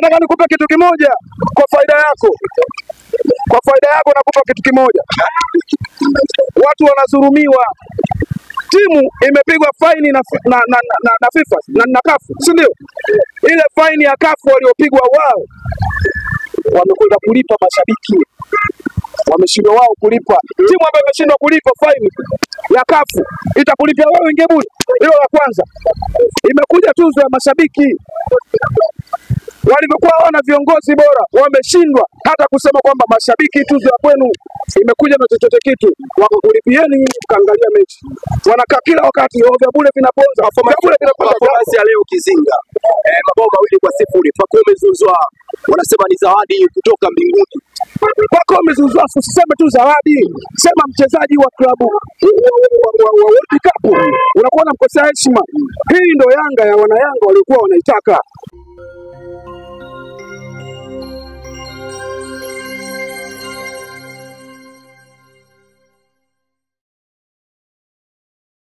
Nataka nikupe kitu kimoja kwa faida yako. Kwa faida yako nakupa kitu kimoja. Watu wanadhulumiwa. Timu imepigwa faini na FIFA na CAF, si ndio? Ile faini ya CAF waliopigwa wao wamekwenda kulipa mashabiki. Wameshindwa wao kulipa. Timu ambayo imeshindwa kulipa faini ya CAF itakulipia wewe Ngebuli. Hilo la kwanza. Imekuja tuzo ya mashabiki. Walivyokuwa wana viongozi bora wameshindwa hata kusema kwamba mashabiki tuzo ya kwenu imekuja na chochote kitu, wakakulipieni kaangalia mechi. Wanakaa kila wakati vya bure vinaponza. Performance ya leo Kizinga, mabao 2-0. Pacome Zouzoua wanasema ni zawadi kutoka mbinguni. Pacome Zouzoua usiseme tu zawadi, sema mchezaji wa klabu wa World Cup. Unakuwa unamkosea heshima. Hii ndio Yanga ya wana Yanga walikuwa wanaitaka.